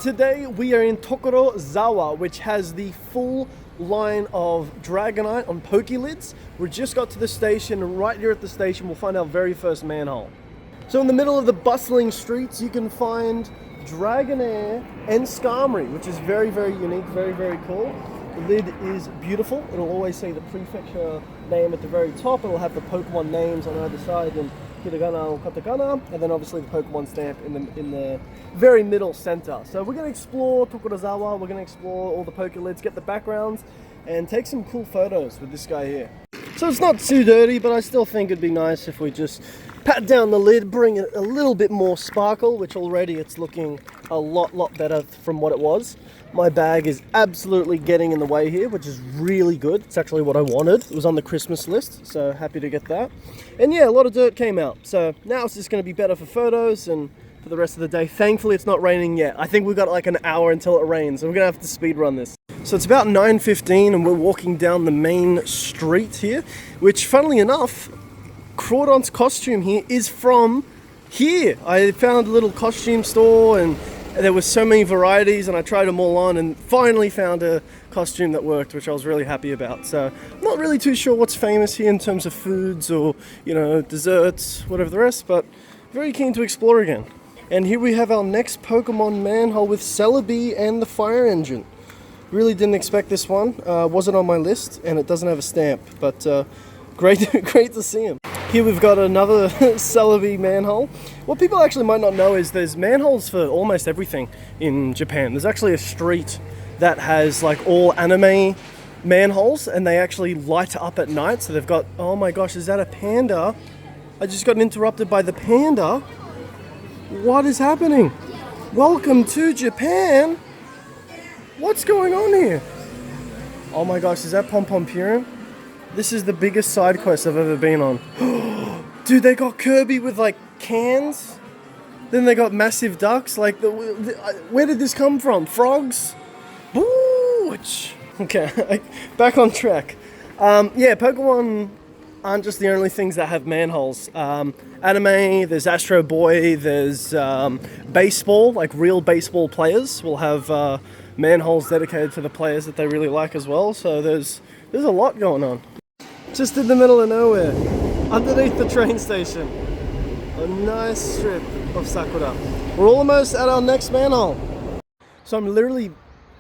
Today we are in Tokorozawa, which has the full line of Dragonite on Pokelids. We just got to the station, and right here at the station we'll find our very first manhole. So in the middle of the bustling streets you can find Dragonair and Skarmory, which is very, very unique, very, very cool. The lid is beautiful. It'll always say the prefecture name at the very top. It'll have the Pokemon names on either side in hiragana or katakana, and then obviously the Pokemon stamp in the very middle center. So we're going to explore Tokorozawa, we're going to explore all the Pokelids, get the backgrounds, and take some cool photos with this guy here. So it's not too dirty, but I still think it'd be nice if we just pat down the lid, bring it a little bit more sparkle, which already it's looking a lot better from what it was. My bag is absolutely getting in the way here, which is really good. It's actually what I wanted. It was on the Christmas list, so happy to get that. And yeah, a lot of dirt came out. So now it's just going to be better for photos and for the rest of the day. Thankfully, it's not raining yet. I think we've got like an hour until it rains, so we're going to have to speed run this. So it's about 9:15 and we're walking down the main street here, which funnily enough, Crawdon's costume here is from here. I found a little costume store and there were so many varieties and I tried them all on and finally found a costume that worked, which I was really happy about. So I'm not really too sure what's famous here in terms of foods or, you know, desserts, whatever the rest, but very keen to explore again. And here we have our next Pokemon manhole with Celebi and the fire engine. Really didn't expect this one. Wasn't on my list and it doesn't have a stamp, but great to see him. Here we've got another Celebi manhole. What people actually might not know is there's manholes for almost everything in Japan. There's actually a street that has like all anime manholes and they actually light up at night. So they've got, oh my gosh, is that a panda? I just got interrupted by the panda. What is happening? Welcome to Japan. What's going on here? Oh my gosh, is that Pom Pom Purin? This is the biggest side quest I've ever been on. Dude, they got Kirby with like cans. Then they got massive ducks. Like, where did this come from? Frogs? Boo! Okay, back on track. Yeah, Pokemon aren't just the only things that have manholes. Anime, there's Astro Boy, there's baseball, like real baseball players will have manholes dedicated to the players that they really like as well. So there's a lot going on. Just in the middle of nowhere, underneath the train station, a nice strip of sakura. We're almost at our next manhole. So I'm literally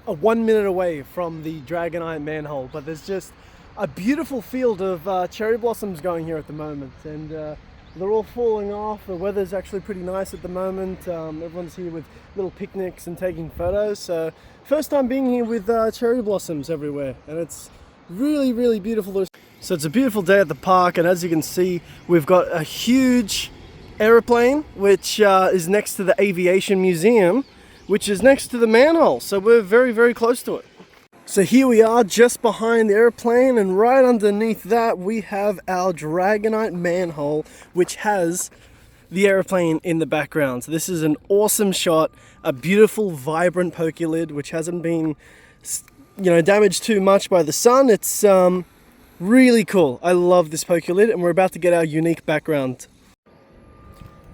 1 minute away from the Dragonite manhole, but there's just a beautiful field of cherry blossoms going here at the moment, and they're all falling off. The weather's actually pretty nice at the moment. Everyone's here with little picnics and taking photos. So first time being here with cherry blossoms everywhere, and it's really beautiful. So it's a beautiful day at the park, and as you can see, we've got a huge aeroplane which is next to the aviation museum, which is next to the manhole. So we're very close to it. So here we are just behind the airplane, and right underneath that we have our Dragonite manhole, which has the airplane in the background. So this is an awesome shot, a beautiful vibrant Pokelid which hasn't been, you know, damaged too much by the sun. It's really cool. I love this Pokelid, and we're about to get our unique background.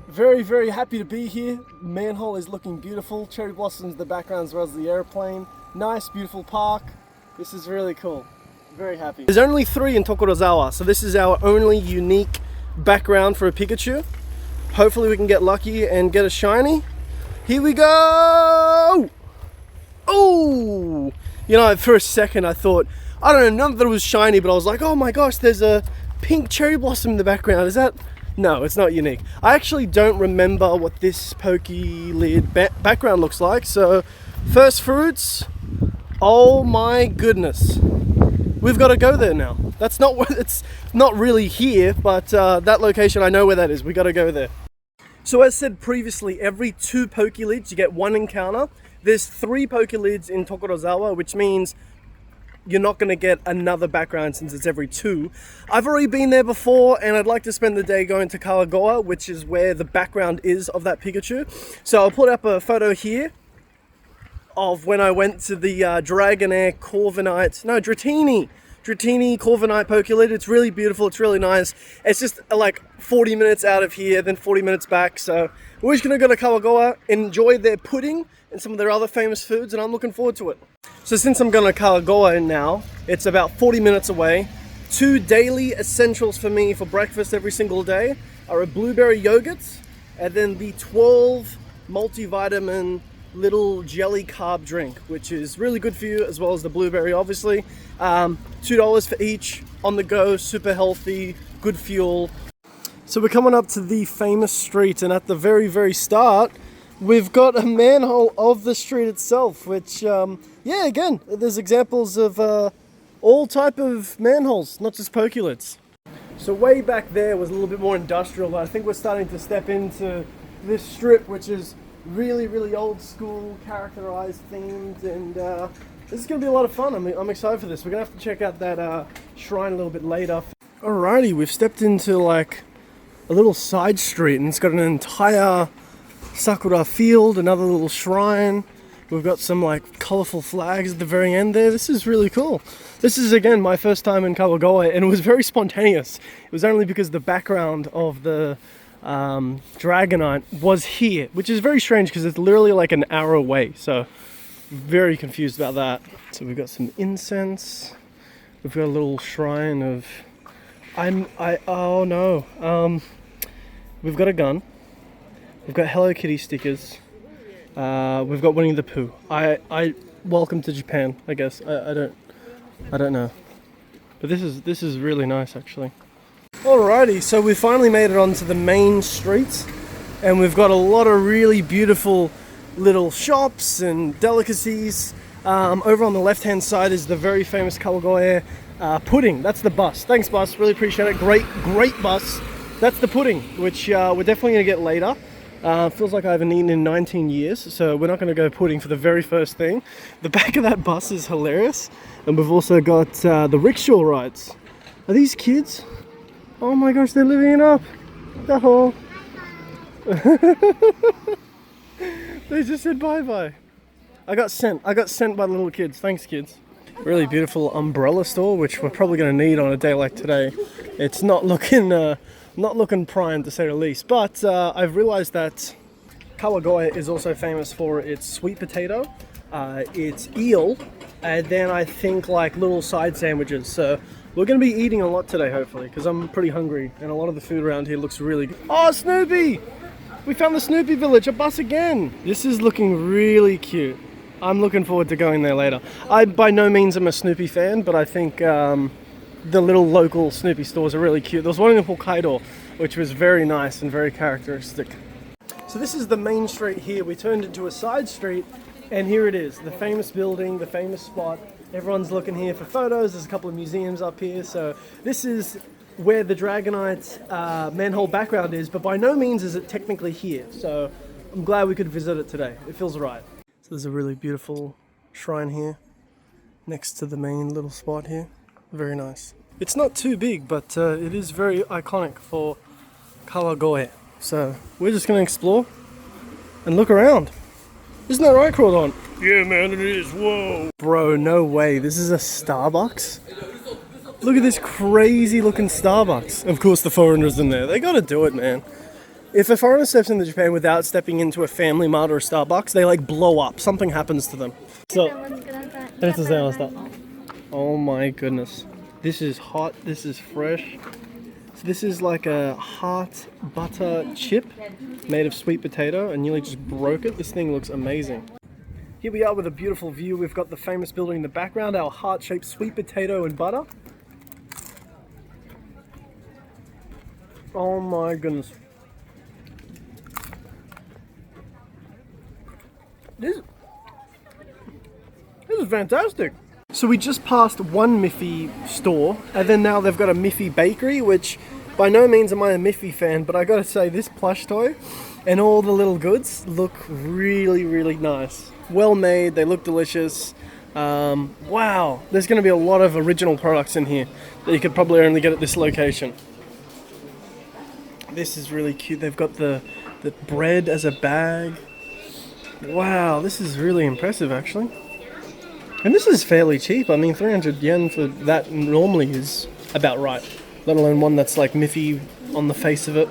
Very happy to be here. Manhole is looking beautiful. Cherry blossoms in the background as well as the airplane. Nice, beautiful park. This is really cool. Very happy. There's only 3 in Tokorozawa, so this is our only unique background for a Pikachu. Hopefully we can get lucky and get a shiny. Here we go! Oh! You know, for a second I thought, I don't know, not that it was shiny, but I was like, oh my gosh, there's a pink cherry blossom in the background. Is that? No, it's not unique. I actually don't remember what this Pokelid background looks like, so first fruits. Oh my goodness. We've got to go there now. That's not where, it's not really here, but that location, I know where that is. We got to go there. So as said previously, every 2 Pokelids you get 1 encounter. There's 3 Pokelids in Tokorozawa, which means you're not going to get another background since it's every 2. I've already been there before, and I'd like to spend the day going to Kawagoe, which is where the background is of that Pikachu. So I'll put up a photo here of when I went to the Dragonair Dratini Dratini Corviknight Pokelid. It's really beautiful, it's really nice. It's just like 40 minutes out of here, then 40 minutes back. So we're just gonna go to Kawagoe, enjoy their pudding and some of their other famous foods, and I'm looking forward to it. So since I'm going to Kawagoe now, it's about 40 minutes away. 2 daily essentials for me for breakfast every single day are a blueberry yogurt and then the 12 multivitamin little jelly carb drink, which is really good for you, as well as the blueberry obviously. $2 for each, on the go, super healthy, good fuel. So we're coming up to the famous street, and at the very start we've got a manhole of the street itself, which yeah, again, there's examples of all type of manholes, not just Pokelids. So way back there was a little bit more industrial, but I think we're starting to step into this strip, which is really old school, characterized, themed, and this is going to be a lot of fun. I'm excited for this. We're going to have to check out that shrine a little bit later. Alrighty, we've stepped into like a little side street, and it's got an entire sakura field, another little shrine. We've got some like colorful flags at the very end there. This is really cool. This is again my first time in Kawagoe, and it was very spontaneous. It was only because the background of the Dragonite was here, which is very strange because it's literally like an hour away. So very confused about that. So we've got some incense. We've got a little shrine of oh no. We've got a gun. We've got Hello Kitty stickers. We've got Winnie the Pooh. I welcome to Japan, I guess. I don't know. But this is really nice actually. Alrighty, so we finally made it onto the main street, and we've got a lot of really beautiful little shops and delicacies. Over on the left hand side is the very famous Kawagoe pudding. That's the bus. Thanks bus, really appreciate it. Great bus. That's the pudding, which we're definitely going to get later. Feels like I haven't eaten in 19 years, so we're not going to go pudding for the very first thing. The back of that bus is hilarious, and we've also got the rickshaw rides. Are these kids? Oh my gosh, they're living it up. Oh. They just said bye-bye. I got sent by the little kids. Thanks, kids. Really beautiful umbrella store, which we're probably going to need on a day like today. It's not looking prime, to say the least. But I've realized that Kawagoe is also famous for its sweet potato, its eel, and then I think like little side sandwiches. So we're going to be eating a lot today, hopefully, because I'm pretty hungry, and a lot of the food around here looks really good. Oh, Snoopy! We found the Snoopy village, a bus again! This is looking really cute. I'm looking forward to going there later. I by no means am a Snoopy fan, but I think the little local Snoopy stores are really cute. There was one in Hokkaido, which was very nice and very characteristic. So this is the main street here. We turned into a side street, and here it is, the famous building, the famous spot. Everyone's looking here for photos. There's a couple of museums up here. So this is where the Dragonite manhole background is, but by no means is it technically here. So I'm glad we could visit it today. It feels right. So there's a really beautiful shrine here next to the main little spot here. Very nice. It's not too big, but it is very iconic for Kawagoe. So we're just going to explore and look around. Isn't that right, Crawdon? Yeah, man, it is. Whoa. Bro, no way. This is a Starbucks? Look at this crazy looking Starbucks. Of course, the foreigners in there. They gotta do it, man. If a foreigner steps into Japan without stepping into a Family Mart or a Starbucks, they like blow up. Something happens to them. So, oh my goodness. This is hot. This is fresh. So this is like a heart butter chip made of sweet potato. I nearly just broke it. This thing looks amazing. Here we are with a beautiful view. We've got the famous building in the background, our heart-shaped sweet potato and butter. Oh my goodness. This is fantastic. So we just passed one Miffy store, and then now they've got a Miffy bakery, which by no means am I a Miffy fan, but I gotta say this plush toy and all the little goods look really nice. Well made, they look delicious. Wow, there's gonna be a lot of original products in here that you could probably only get at this location. This is really cute. They've got the bread as a bag. Wow, this is really impressive actually. And this is fairly cheap. I mean, 300 yen for that normally is about right. Let alone one that's like Miffy on the face of it.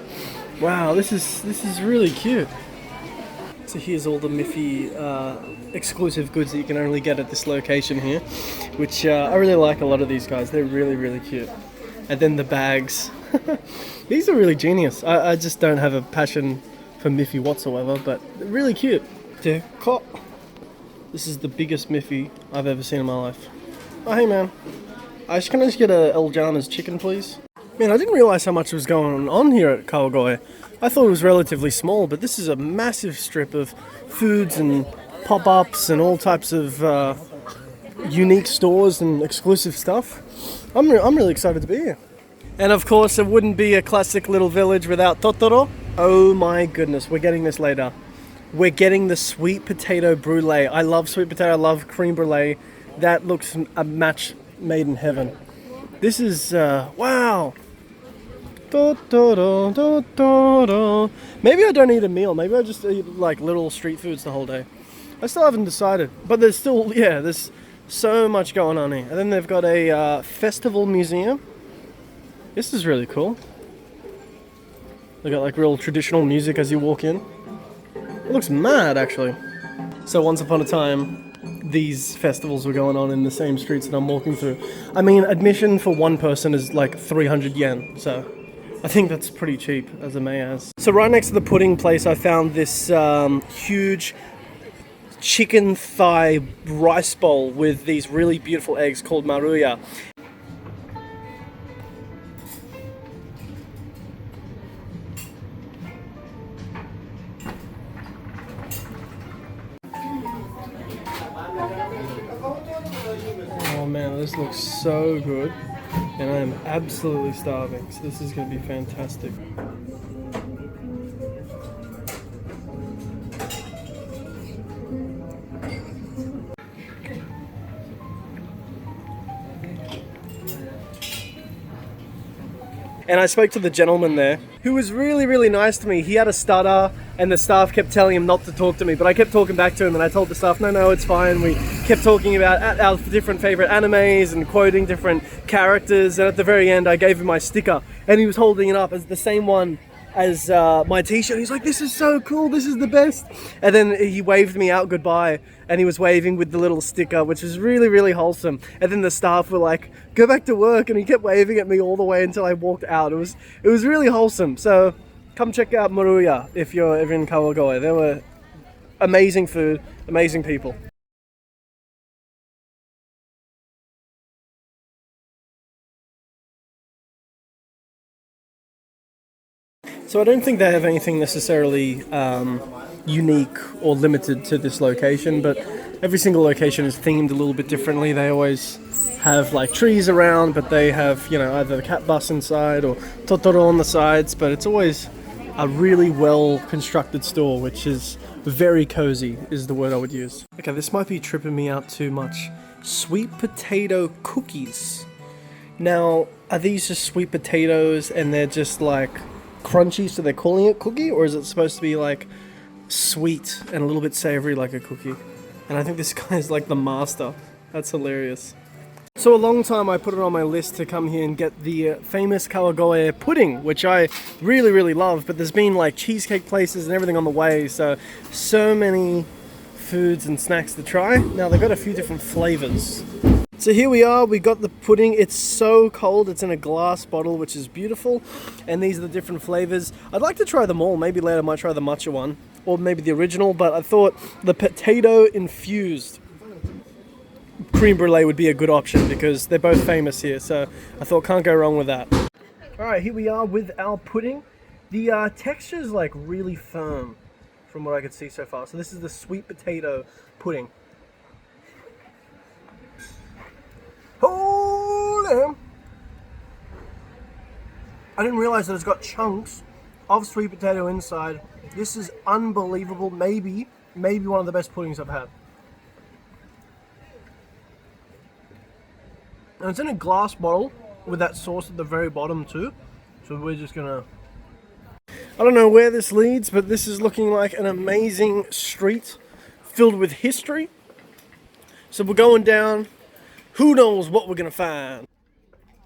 Wow, this is really cute. So here's all the Miffy exclusive goods that you can only get at this location here, which I really like a lot of these guys. They're really, really cute. And then the bags. These are really genius. I just don't have a passion for Miffy whatsoever, but they're really cute. This is the biggest Miffy I've ever seen in my life. Oh, hey man. Can I just get a El Jana's chicken, please? Man, I didn't realize how much was going on here at Kawagoe. I thought it was relatively small, but this is a massive strip of foods and pop-ups and all types of unique stores and exclusive stuff. I'm really excited to be here. And of course, it wouldn't be a classic little village without Totoro. Oh my goodness, we're getting this later. We're getting the sweet potato brulee. I love sweet potato, I love creme brulee. That looks a match made in heaven. This is, wow. Maybe I don't eat a meal. Maybe I just eat like little street foods the whole day. I still haven't decided. But there's still, yeah, there's so much going on here. And then they've got a festival museum. This is really cool. They got like real traditional music as you walk in. It looks mad, actually. So once upon a time, these festivals were going on in the same streets that I'm walking through. I mean, admission for one person is like 300 yen, so I think that's pretty cheap, as a may ask. So right next to the pudding place, I found this huge chicken thigh rice bowl with these really beautiful eggs called maruya. Oh man, this looks so good. And I am absolutely starving, so this is going to be fantastic. And I spoke to the gentleman there, who was really, really nice to me. He had a stutter, and the staff kept telling him not to talk to me, but I kept talking back to him, and I told the staff, no, it's fine. We kept talking about our different favorite animes and quoting different characters, and at the very end, I gave him my sticker, and he was holding it up as the same one as my t-shirt. He's like, this is so cool, this is the best. And then he waved me out goodbye, and he was waving with the little sticker, which was really, really wholesome. And then the staff were like, go back to work, and he kept waving at me all the way until I walked out. It was really wholesome. So come check out Maruya if you're ever in Kawagoe. There were amazing food, amazing people. So I don't think they have anything necessarily unique or limited to this location, but every single location is themed a little bit differently. They always have like trees around, but they have, you know, either the cat bus inside or Totoro on the sides, but it's always a really well constructed store, which is very cozy is the word I would use. Okay, this might be tripping me out too much. Sweet potato cookies. Now, are these just sweet potatoes and they're just like crunchy, so they're calling it cookie, or is it supposed to be like sweet and a little bit savory like a cookie? And I think this guy is like the master. That's hilarious. So a long time I put it on my list to come here and get the famous Kawagoe pudding, which I really, really love, but there's been like cheesecake places and everything on the way, so many foods and snacks to try. Now they've got a few different flavors. So here we are, we got the pudding. It's so cold, it's in a glass bottle, which is beautiful. And these are the different flavors. I'd like to try them all. Maybe later I might try the matcha one, or maybe the original, but I thought the potato infused creme brulee would be a good option because they're both famous here. So I thought can't go wrong with that. All right, here we are with our pudding. The texture is like really firm from what I could see so far. So this is the sweet potato pudding. Holy! I didn't realize that it's got chunks of sweet potato inside. This is unbelievable. Maybe one of the best puddings I've had. And it's in a glass bottle with that sauce at the very bottom too. So we're just gonna... I don't know where this leads, but this is looking like an amazing street filled with history. So we're going down. Who knows what we're gonna find?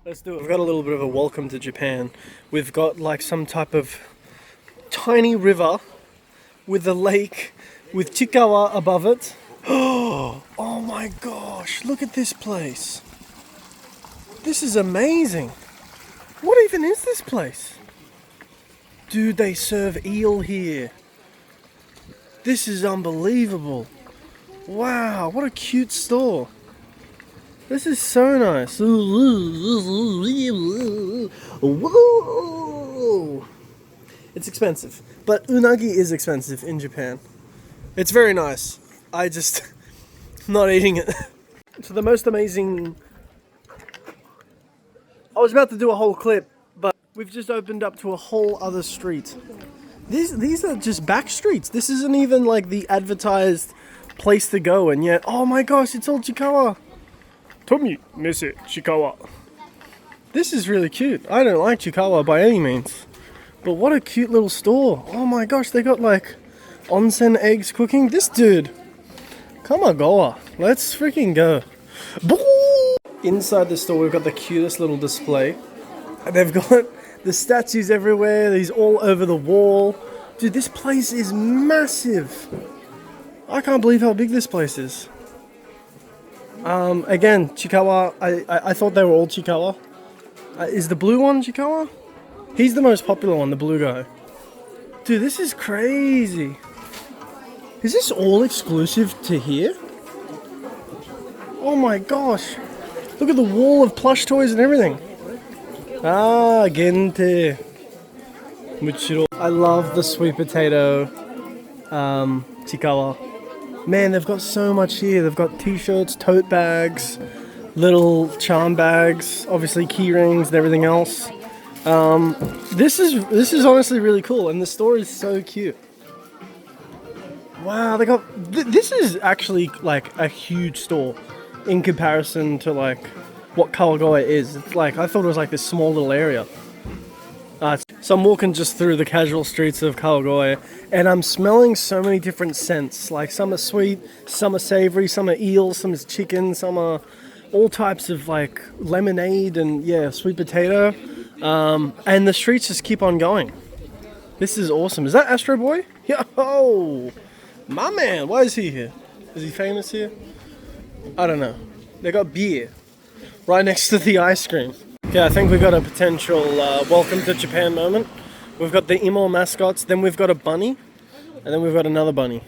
Let's do it. We've got a little bit of a welcome to Japan. We've got like some type of tiny river with a lake with Chikawa above it. Oh my gosh, look at this place. This is amazing. What even is this place? Dude, they serve eel here. This is unbelievable. Wow, what a cute store. This is so nice. Whoa. It's expensive, but unagi is expensive in Japan. It's very nice. I just not eating it. So the most amazing. I was about to do a whole clip, but we've just opened up to a whole other street. These are just back streets. This isn't even like the advertised place to go, and yet, oh my gosh, it's all Chikawa. Tomi Mise Chikawa. This is really cute. I don't like Chikawa by any means, but what a cute little store. Oh my gosh, they got like onsen eggs cooking. This dude, Kawagoe. Let's freaking go. Inside the store, we've got the cutest little display. And they've got the statues everywhere. These all over the wall. Dude, this place is massive. I can't believe how big this place is. Again, Chikawa, I thought they were all Chikawa. Is the blue one Chikawa? He's the most popular one, the blue guy. Dude, this is crazy. Is this all exclusive to here? Oh my gosh. Look at the wall of plush toys and everything. Ah, gente. Muchiro. I love the sweet potato Chikawa. Man, they've got so much here. They've got t-shirts, tote bags, little charm bags, obviously key rings and everything else. This is honestly really cool, and the store is so cute. Wow, they got this is actually like a huge store in comparison to like what Kawagoe is. It's like I thought it was like this small little area. So I'm walking just through the casual streets of Kawagoe, and I'm smelling so many different scents. Like some are sweet, some are savory, some are eels, some is chicken, some are all types of like lemonade and yeah, sweet potato. And the streets just keep on going. This is awesome. Is that Astro Boy? Yo, my man. Why is he here? Is he famous here? I don't know. They got beer right next to the ice cream. Okay, I think we've got a potential welcome to Japan moment. We've got the Imo mascots, then we've got a bunny, and then we've got another bunny.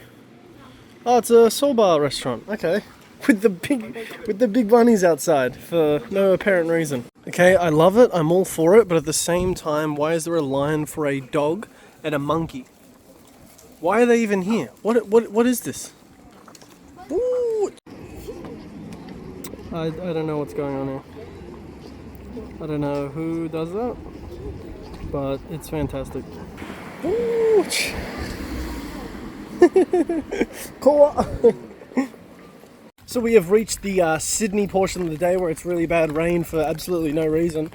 Oh, it's a soba restaurant. Okay, with the big bunnies outside for no apparent reason. Okay, I love it. I'm all for it, but at the same time, why is there a line for a dog and a monkey? Why are they even here? What is this? Ooh. I don't know what's going on here. I don't know who does that, but it's fantastic. Ooh. So we have reached the Sydney portion of the day where it's really bad rain for absolutely no reason,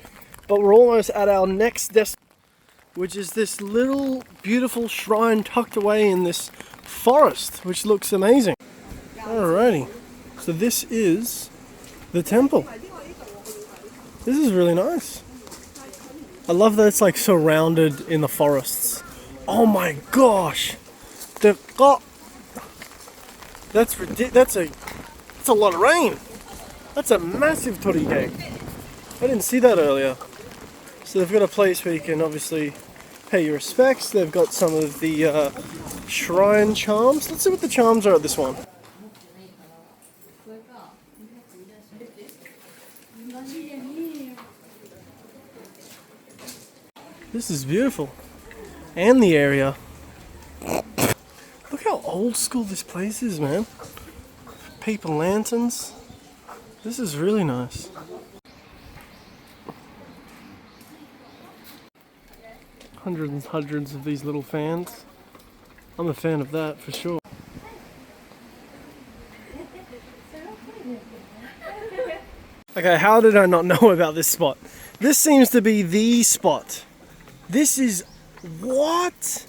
but we're almost at our next destination, which is this little beautiful shrine tucked away in this forest, which looks amazing. Alrighty, so this is the temple. This is really nice. I love that it's like surrounded in the forests. Oh my gosh! That's a lot of rain. That's a massive torige. I didn't see that earlier. So they've got a place where you can obviously pay your respects. They've got some of the shrine charms. Let's see what the charms are at this one. This is beautiful. And the area. Look how old school this place is, man. Paper lanterns. This is really nice. Hundreds and hundreds of these little fans. I'm a fan of that for sure. Okay, how did I not know about this spot? This seems to be the spot. This is... what?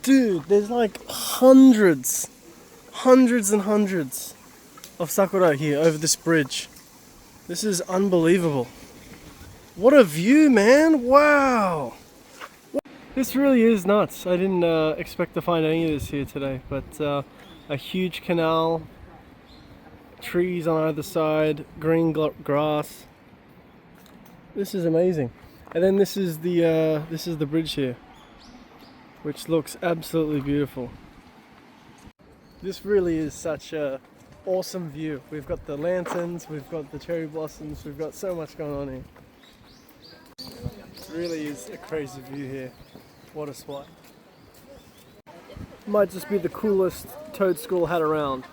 Dude, there's like hundreds and hundreds of Sakura here over this bridge. This is unbelievable. What a view, man! Wow! This really is nuts. I didn't expect to find any of this here today, but a huge canal, trees on either side, green grass. This is amazing. And then this is the bridge here, which looks absolutely beautiful. This really is such a awesome view. We've got the lanterns, we've got the cherry blossoms, we've got so much going on here. It really is a crazy view here. What a spot. Might just be the coolest toad school had around.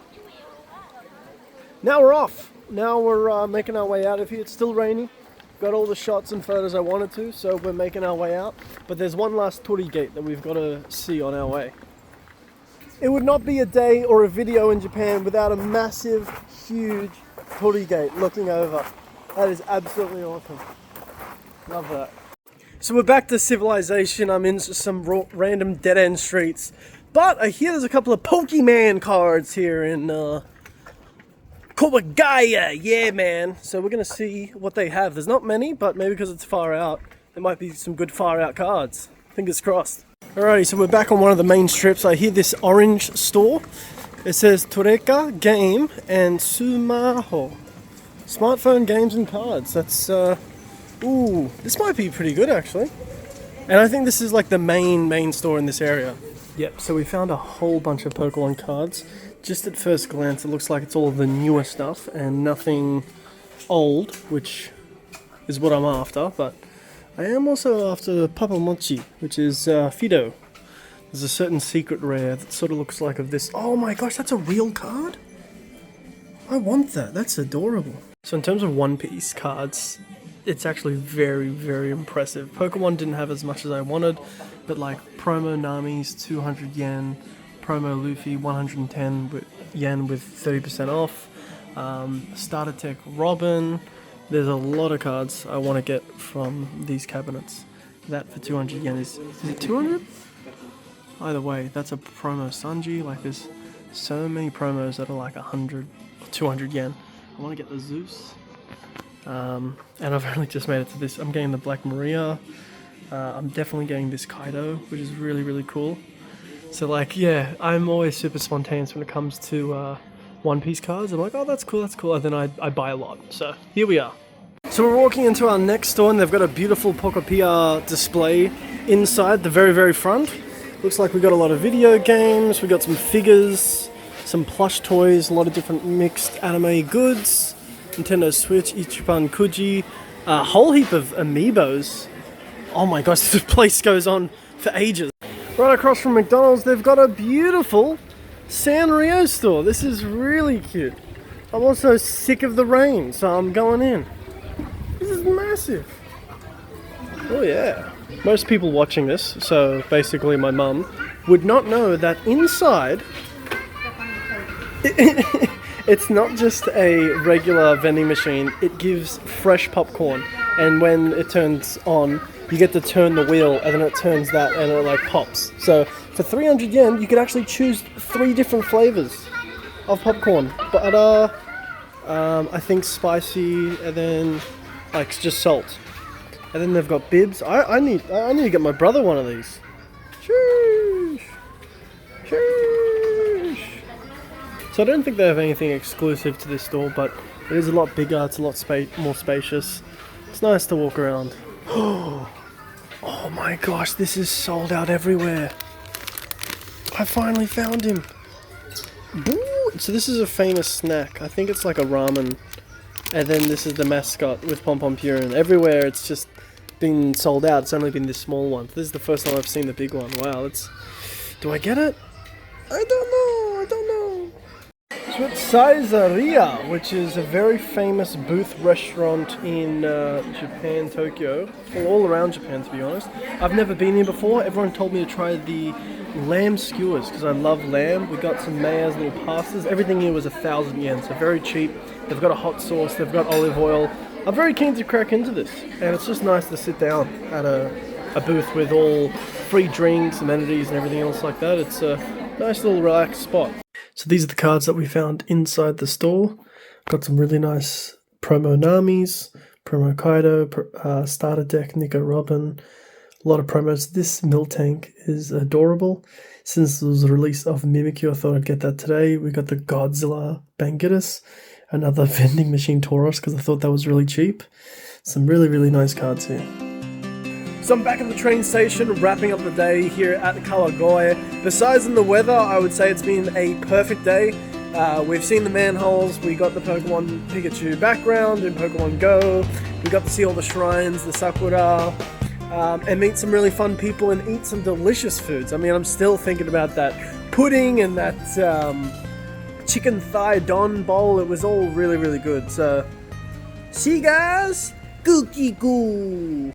Now we're off. Now we're making our way out of here. It's still raining. Got all the shots and photos I wanted to, so we're making our way out. But there's one last torii gate that we've got to see on our way. It would not be a day or a video in Japan without a massive, huge torii gate looking over. That is absolutely awesome. Love that. So we're back to civilization. I'm in some random dead-end streets. But I hear there's a couple of Pokemon cards here in Kawagoe. Yeah, man. So we're going to see what they have. There's not many, but maybe because it's far out, there might be some good far out cards. Fingers crossed. Alrighty, so we're back on one of the main strips. I hear this orange store. It says Toreka Game and Sumaho. Smartphone games and cards. That's, ooh, this might be pretty good actually. And I think this is like the main store in this area. Yep, so we found a whole bunch of Pokemon cards. Just at first glance, it looks like it's all of the newer stuff and nothing old, which is what I'm after, but I am also after Papamochi, which is Fido. There's a certain secret rare that sort of looks like of this. Oh my gosh, that's a real card? I want that. That's adorable. So in terms of One Piece cards, it's actually very, very impressive. Pokemon didn't have as much as I wanted, but like promo Nami's 200 yen, promo Luffy 110 yen with 30% off, starter tech Robin. There's a lot of cards I want to get from these cabinets. That for 200 yen is it 200? Either way, that's a promo Sanji. Like there's so many promos that are like 100 or 200 yen. I want to get the Zeus. And I've only just made it to this. I'm getting the Black Maria. I'm definitely getting this Kaido, which is really, really cool. So like, yeah, I'm always super spontaneous when it comes to One Piece cards. I'm like, oh, that's cool, and then I buy a lot. So here we are. So we're walking into our next store and they've got a beautiful Pokepia display inside the very, very front. Looks like we got a lot of video games, we got some figures, some plush toys, a lot of different mixed anime goods, Nintendo Switch, Ichiban Kuji, a whole heap of amiibos. Oh my gosh, this place goes on for ages. Right across from McDonald's, they've got a beautiful Sanrio store. This is really cute. I'm also sick of the rain, so I'm going in. This is massive. Oh yeah. Most people watching this, so basically my mum, would not know that inside it's not just a regular vending machine. It gives fresh popcorn, and when it turns on, you get to turn the wheel, and then it turns that, and it like pops. So for 300 yen, you could actually choose 3 different flavors of popcorn. Butter, I think spicy, and then like just salt. And then they've got bibs. I need to get my brother one of these. Sheesh. Sheesh. So I don't think they have anything exclusive to this store, but it is a lot bigger. It's a lot more spacious. It's nice to walk around. Oh my gosh, this is sold out everywhere. I finally found him. Ooh, so this is a famous snack. I think it's like a ramen. And then this is the mascot with Pom Pom Purin. Everywhere it's just been sold out. It's only been this small one. This is the first time I've seen the big one. Wow, it's... Do I get it? I don't know. So it's Saizaria, which is a very famous booth restaurant in Japan, Tokyo. All around Japan, to be honest. I've never been here before. Everyone told me to try the lamb skewers because I love lamb. We got some Maya's little pastas. Everything here was 1,000 yen, so very cheap. They've got a hot sauce, they've got olive oil. I'm very keen to crack into this, and it's just nice to sit down at a booth with all free drinks, amenities and everything else like that. It's a nice little relaxed spot. So these are the cards that we found inside the store. Got some really nice promo Namis, promo Kaido, starter deck Nico Robin. A lot of promos. This Miltank is adorable. Since it was the release of Mimikyu, I thought I'd get that today. We got the Godzilla Bangitus, another vending machine Tauros because I thought that was really cheap. Some really, really nice cards here. So I'm back at the train station, wrapping up the day here at Kawagoe. Besides in the weather, I would say it's been a perfect day. We've seen the manholes, we got the Pokemon Pikachu background in Pokemon Go, we got to see all the shrines, the Sakura, and meet some really fun people and eat some delicious foods. I mean, I'm still thinking about that pudding and that chicken thigh don bowl. It was all really, really good. So, see you guys! Gookie goo!